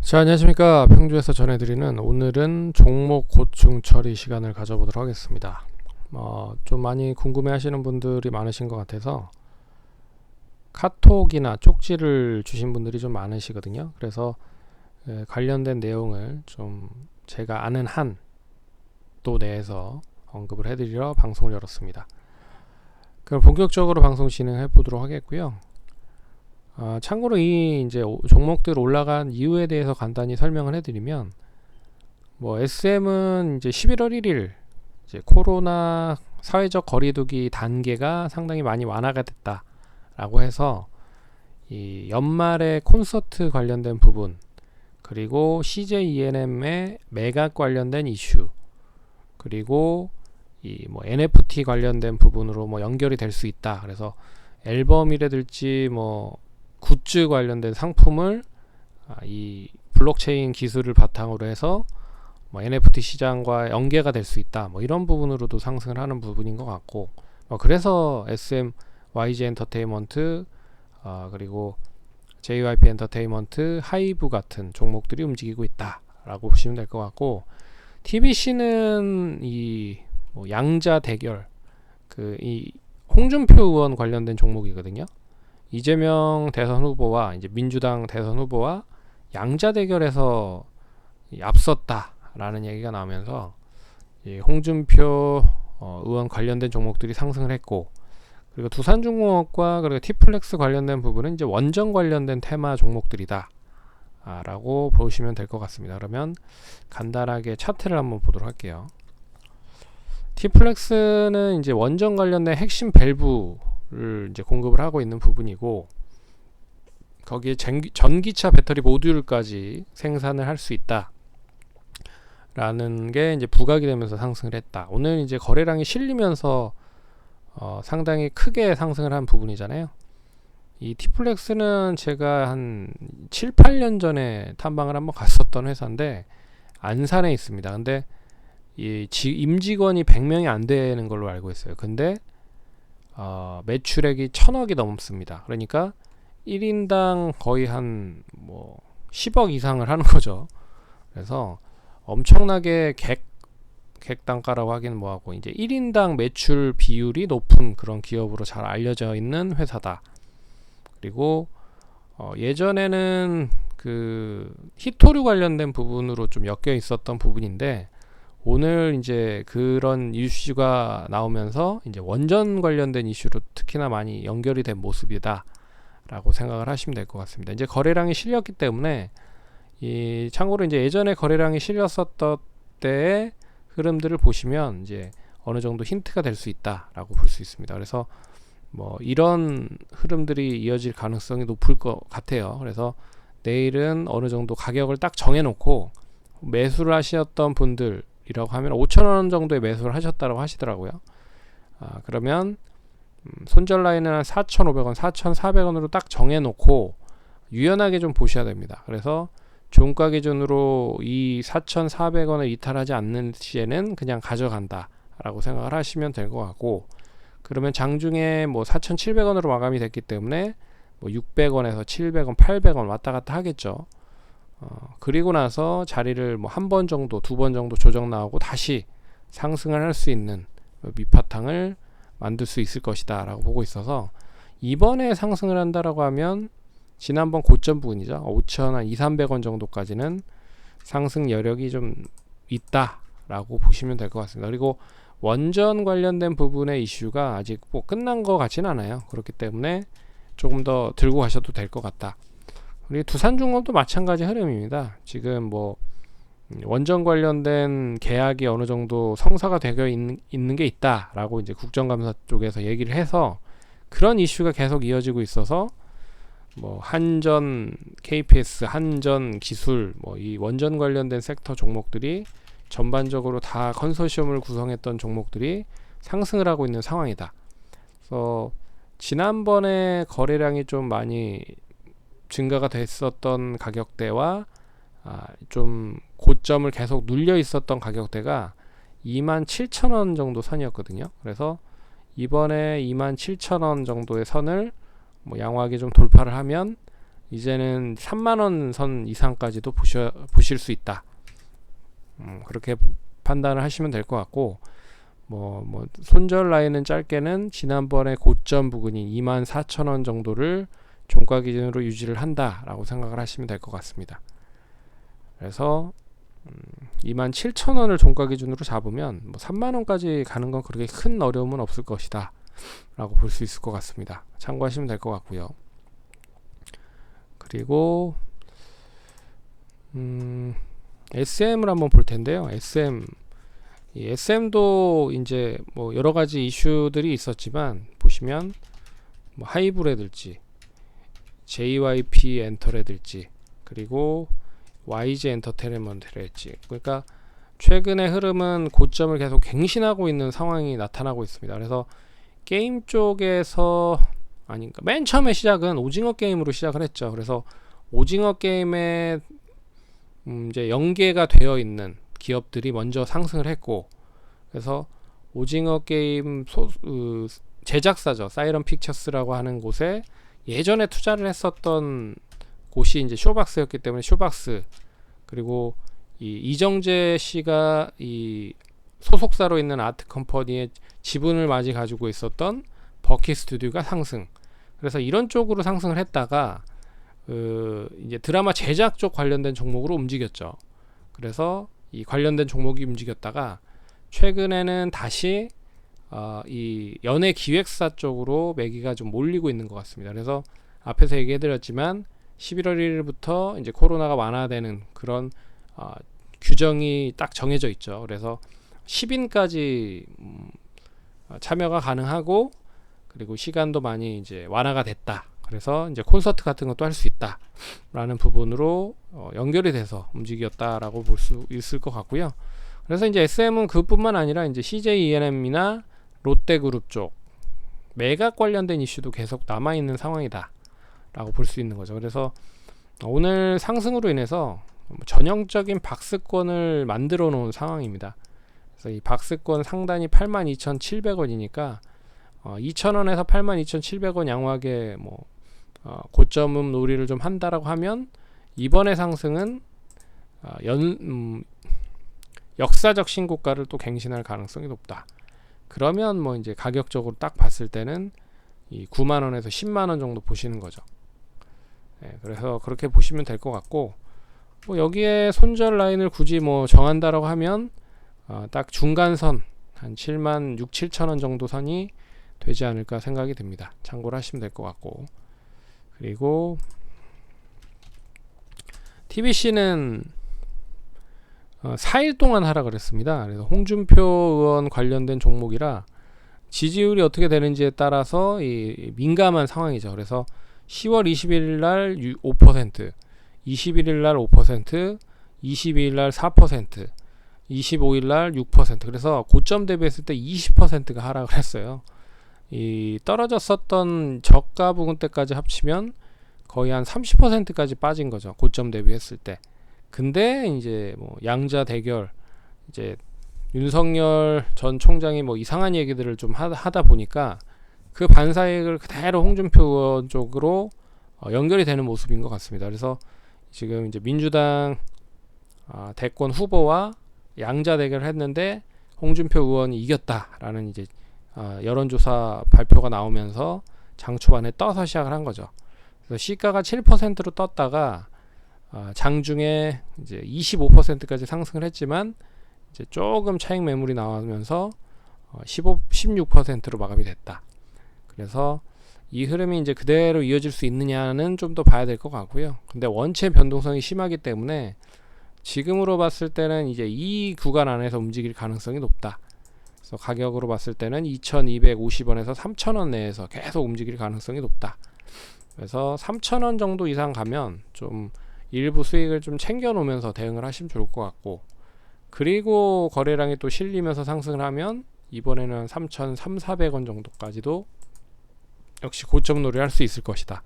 자, 안녕하십니까. 평주에서 전해드리는 오늘은 종목 고충 처리 시간을 가져보도록 하겠습니다. 좀 많이 궁금해 하시는 분들이 많으신 것 같아서 카톡이나 쪽지를 주신 분들이 좀 많으시거든요. 그래서 관련된 내용을 좀 제가 아는 한도 내에서 언급을 해드리러 방송을 열었습니다. 그럼 본격적으로 방송 진행해 보도록 하겠고요. 참고로 이 이제 종목들 올라간 이유에 대해서 간단히 설명을 해드리면, SM은 이제 11월 1일 이제 코로나 사회적 거리두기 단계가 상당히 많이 완화가 됐다라고 해서 이 연말에 콘서트 관련된 부분, 그리고 CJ ENM의 매각 관련된 이슈, 그리고 이 NFT 관련된 부분으로 연결이 될 수 있다. 그래서 앨범이라든지 굿즈 관련된 상품을 이 블록체인 기술을 바탕으로 해서 NFT 시장과 연계가 될 수 있다. 이런 부분으로도 상승을 하는 부분인 것 같고, 그래서 SM, YG 엔터테인먼트, 그리고 JYP 엔터테인먼트, 하이브 같은 종목들이 움직이고 있다라고 보시면 될 것 같고, TBC는 이 양자 대결, 이 홍준표 의원 관련된 종목이거든요. 이재명 대선 후보와 이제 민주당 대선 후보와 양자 대결에서 앞섰다라는 얘기가 나오면서 홍준표 의원 관련된 종목들이 상승을 했고, 그리고 두산중공업과 그리고 티플렉스 관련된 부분은 이제 원전 관련된 테마 종목들이다 라고 보시면 될 것 같습니다. 그러면 간단하게 차트를 한번 보도록 할게요. 티플렉스는 이제 원전 관련된 핵심 밸브를 이제 공급을 하고 있는 부분이고, 거기에 전기차 배터리 모듈까지 생산을 할 수 있다 라는 게 이제 부각이 되면서 상승을 했다. 오늘 이제 거래량이 실리면서 상당히 크게 상승을 한 부분이잖아요. 이 티플렉스는 제가 한 7, 8년 전에 탐방을 한번 갔었던 회사인데 안산에 있습니다. 근데 이 임직원이 100명이 안 되는 걸로 알고 있어요. 근데 매출액이 1000억이 넘습니다. 그러니까 1인당 거의 한 10억 이상을 하는 거죠. 그래서 엄청나게 객 단가라고 하기는 뭐하고, 이제 1인당 매출 비율이 높은 그런 기업으로 잘 알려져 있는 회사다. 그리고 예전에는 그 히토류 관련된 부분으로 좀 엮여 있었던 부분인데, 오늘 이제 그런 이슈가 나오면서 이제 원전 관련된 이슈로 특히나 많이 연결이 된 모습이다 라고 생각을 하시면 될 것 같습니다. 이제 거래량이 실렸기 때문에, 참고로 이제 예전에 거래량이 실렸었던 때의 흐름들을 보시면 이제 어느 정도 힌트가 될 수 있다라고 볼 수 있습니다. 그래서 이런 흐름들이 이어질 가능성이 높을 것 같아요. 그래서 내일은 어느 정도 가격을 딱 정해놓고 매수를 하셨던 분들이라고 하면 5,000원 정도의 매수를 하셨다고 하시더라고요. 그러면 손절 라인은 한 4,500원, 4,400원으로 딱 정해놓고 유연하게 좀 보셔야 됩니다. 그래서 종가 기준으로 이 4,400원을 이탈하지 않는 시에는 그냥 가져간다 라고 생각을 하시면 될 것 같고, 그러면 장중에 4,700원으로 마감이 됐기 때문에 600원에서 700원, 800원 왔다 갔다 하겠죠. 그리고 나서 자리를 한 번 정도, 두 번 정도 조정 나오고 다시 상승을 할 수 있는 밑바탕을 만들 수 있을 것이다 라고 보고 있어서, 이번에 상승을 한다라고 하면 지난번 고점 부분이죠. 5,200~300원 정도까지는 상승 여력이 좀 있다 라고 보시면 될 것 같습니다. 그리고 원전 관련된 부분의 이슈가 아직 끝난 것 같지는 않아요. 그렇기 때문에 조금 더 들고 가셔도 될 것 같다. 그리고 두산중공업도 마찬가지 흐름입니다. 지금 원전 관련된 계약이 어느 정도 성사가 되어 있는 게 있다라고 이제 국정감사 쪽에서 얘기를 해서 그런 이슈가 계속 이어지고 있어서 한전, KPS, 한전 기술, 이 원전 관련된 섹터 종목들이 전반적으로 다 컨소시엄을 구성했던 종목들이 상승을 하고 있는 상황이다. 그래서 지난번에 거래량이 좀 많이 증가가 됐었던 가격대와 좀 고점을 계속 눌려 있었던 가격대가 27,000원 정도 선이었거든요. 그래서 이번에 27,000원 정도의 선을 양호하게 좀 돌파를 하면 이제는 3만원 선 이상까지도 보실 수 있다. 그렇게 판단을 하시면 될 것 같고, 손절 라인은 짧게는 지난번에 고점 부근인 24,000원 정도를 종가 기준으로 유지를 한다라고 생각을 하시면 될 것 같습니다. 그래서 27,000원을 종가 기준으로 잡으면 3만원까지 가는 건 그렇게 큰 어려움은 없을 것이다 라고 볼 수 있을 것 같습니다. 참고하시면 될 것 같고요. 그리고 SM을 한번 볼 텐데요. 이 SM도 이제 여러 가지 이슈들이 있었지만, 보시면 하이브라든지 JYP 엔터라든지 그리고 YG 엔터테인먼트랄지, 그러니까 최근의 흐름은 고점을 계속 갱신하고 있는 상황이 나타나고 있습니다. 그래서 게임 쪽에서 맨 처음에 시작은 오징어 게임으로 시작을 했죠. 그래서 오징어 게임에 이제 연계가 되어 있는 기업들이 먼저 상승을 했고, 그래서 오징어 게임 제작사죠. 사이런 픽처스라고 하는 곳에 예전에 투자를 했었던 곳이 이제 쇼박스였기 때문에 쇼박스, 그리고 이정재 씨가 이 소속사로 있는 아트 컴퍼니의 지분을 많이 가지고 있었던 버키 스튜디오가 상승. 그래서 이런 쪽으로 상승을 했다가 이제 드라마 제작 쪽 관련된 종목으로 움직였죠. 그래서 이 관련된 종목이 움직였다가 최근에는 다시 이 연예 기획사 쪽으로 매기가 좀 몰리고 있는 것 같습니다. 그래서 앞에서 얘기해드렸지만 11월 1일부터 이제 코로나가 완화되는 그런 규정이 딱 정해져 있죠. 그래서 10인까지 참여가 가능하고, 그리고 시간도 많이 이제 완화가 됐다. 그래서 이제 콘서트 같은 것도 할 수 있다라는 부분으로 연결이 돼서 움직였다라고 볼 수 있을 것 같고요. 그래서 이제 SM은 그뿐만 아니라 이제 CJ ENM이나 롯데그룹 쪽 매각 관련된 이슈도 계속 남아 있는 상황이다라고 볼 수 있는 거죠. 그래서 오늘 상승으로 인해서 전형적인 박스권을 만들어 놓은 상황입니다. 그래서 이 박스권 상단이 82,700원이니까 2,000원에서 82,700원 양호하게 고점 놀이를 좀 한다라고 하면, 이번의 상승은 역사적 신고가를 또 갱신할 가능성이 높다. 그러면 이제 가격적으로 딱 봤을 때는 이 9만원에서 10만원 정도 보시는 거죠. 네, 그래서 그렇게 보시면 될 것 같고, 여기에 손절 라인을 굳이 정한다라고 하면 딱 중간선 한 7만 6, 7천원 정도 선이 되지 않을까 생각이 듭니다. 참고를 하시면 될 것 같고, 그리고 TBC는 4일 동안 하락을 했습니다. 그래서 홍준표 의원 관련된 종목이라 지지율이 어떻게 되는지에 따라서 민감한 상황이죠. 그래서 10월 21일 날 5%, 21일 날 5%, 22일 날 4%, 25일 날 6%. 그래서 고점 대비했을 때 20%가 하락을 했어요. 이 떨어졌었던 저가 부근 때까지 합치면 거의 한 30%까지 빠진 거죠. 고점 대비했을 때. 근데 이제 양자 대결, 이제 윤석열 전 총장이 이상한 얘기들을 좀 하다 보니까 그 반사익을 그대로 홍준표 의원 쪽으로 연결이 되는 모습인 것 같습니다. 그래서 지금 이제 민주당 대권 후보와 양자 대결을 했는데 홍준표 의원이 이겼다라는 이제 여론조사 발표가 나오면서 장 초반에 떠서 시작을 한 거죠. 그래서 시가가 7%로 떴다가 장중에 이제 25%까지 상승을 했지만 이제 조금 차익 매물이 나오면서 16%로 마감이 됐다. 그래서 이 흐름이 이제 그대로 이어질 수 있느냐는 좀 더 봐야 될 것 같고요. 근데 원체 변동성이 심하기 때문에 지금으로 봤을 때는 이제 이 구간 안에서 움직일 가능성이 높다. 그래서 가격으로 봤을 때는 2,250원에서 3,000원 내에서 계속 움직일 가능성이 높다. 그래서 3,000원 정도 이상 가면 좀 일부 수익을 좀 챙겨 놓으면서 대응을 하시면 좋을 것 같고, 그리고 거래량이 또 실리면서 상승을 하면 이번에는 3,300~400원 정도까지도 역시 고점 놀이를 할 수 있을 것이다.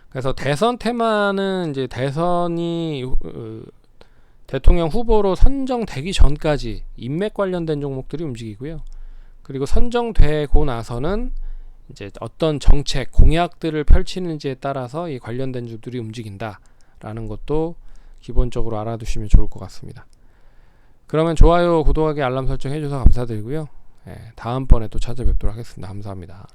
그래서 대선 테마는 이제 대선이 대통령 후보로 선정되기 전까지 인맥 관련된 종목들이 움직이고요. 그리고 선정되고 나서는 이제 어떤 정책, 공약들을 펼치는지에 따라서 이 관련된 주들이 움직인다라는 것도 기본적으로 알아두시면 좋을 것 같습니다. 그러면 좋아요, 구독하기, 알람 설정 해주셔서 감사드리고요. 다음번에 또 찾아뵙도록 하겠습니다. 감사합니다.